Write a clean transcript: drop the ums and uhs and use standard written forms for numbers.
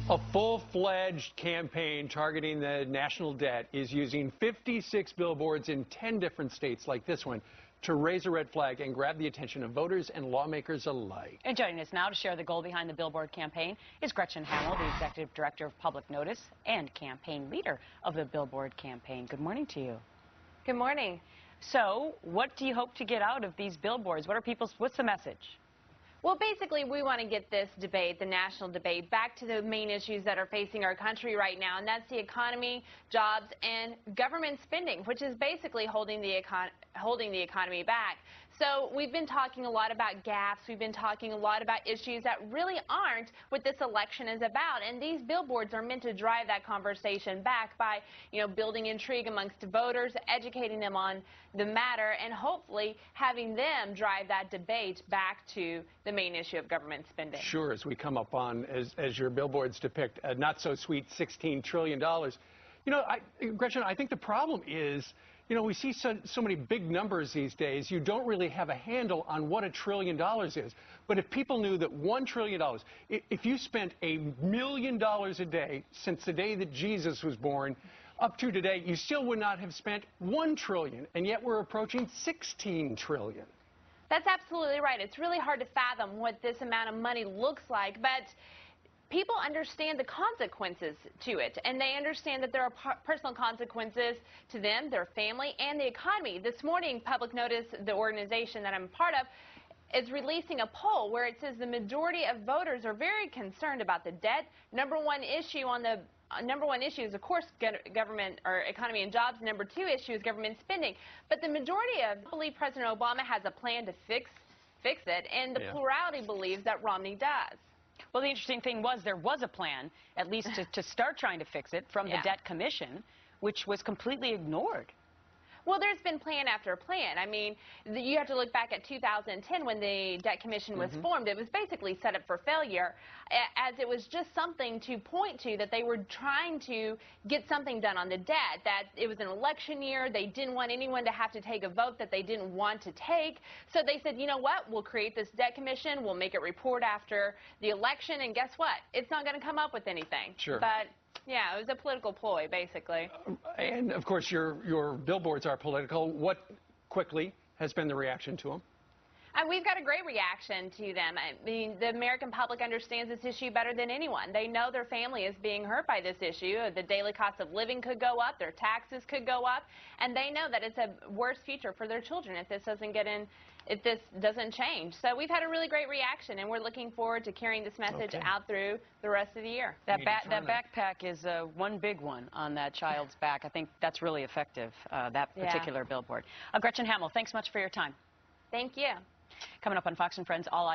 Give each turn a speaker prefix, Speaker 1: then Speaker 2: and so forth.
Speaker 1: A full-fledged campaign targeting the national debt is using 56 billboards in 10 different states like this one to raise a red flag and grab the attention of voters and lawmakers alike.
Speaker 2: And joining us now to share the goal behind the billboard campaign is Gretchen Hamel, the Executive Director of Public Notice and campaign leader of the billboard campaign. Good morning to you.
Speaker 3: Good morning.
Speaker 2: So, what do you hope to get out of these billboards? What's the message?
Speaker 3: Well, basically, we want to get this debate, the national debate, back to the main issues that are facing our country right now, and that's the economy, jobs, and government spending, which is basically holding the economy back. So we've been talking a lot about gaps. We've been talking a lot about issues that really aren't what this election is about. And these billboards are meant to drive that conversation back by, building intrigue amongst voters, educating them on the matter, and hopefully having them drive that debate back to the main issue of government spending.
Speaker 1: Sure, as we come up on, as your billboards depict, a not-so-sweet $16 trillion. Gretchen, I think the problem is, we see so many big numbers these days, you don't really have a handle on what $1 trillion is. But if people knew that $1 trillion, if you spent $1 million a day since the day that Jesus was born up to today, you still would not have spent $1 trillion, and yet we're approaching $16 trillion.
Speaker 3: That's absolutely right. It's really hard to fathom what this amount of money looks like, but people understand the consequences to it, and they understand that there are personal consequences to them, their family, and the economy. This morning, Public Notice, the organization that I'm part of, is releasing a poll where it says the majority of voters are very concerned about the debt. Number one issue is, of course, government or economy and jobs. Number two issue is government spending. But the majority believe President Obama has a plan to fix it, and the plurality believes that Romney does.
Speaker 2: Well, the interesting thing was there was a plan, at least to start trying to fix it, from the Debt Commission, which was completely ignored.
Speaker 3: Well, there's been plan after plan. I mean, you have to look back at 2010 when the Debt Commission was formed. It was basically set up for failure, as it was just something to point to that they were trying to get something done on the debt, that it was an election year. They didn't want anyone to have to take a vote that they didn't want to take. So they said, you know what, we'll create this Debt Commission. We'll make it report after the election. And guess what? It's not going to come up with anything.
Speaker 1: Sure.
Speaker 3: But yeah, it was a political ploy, basically.
Speaker 1: And, of course, your billboards are political. What quickly has been the reaction to them?
Speaker 3: And we've got a great reaction to them. I mean, the American public understands this issue better than anyone. They know their family is being hurt by this issue. The daily cost of living could go up, their taxes could go up, and they know that it's a worse future for their children if this doesn't change. So we've had a really great reaction, and we're looking forward to carrying this message out through the rest of the year.
Speaker 2: That backpack is one big one on that child's back. I think that's really effective, that particular billboard. Gretchen Hamel, thanks much for your time.
Speaker 3: Thank you.
Speaker 2: Coming up on Fox and Friends, all eyes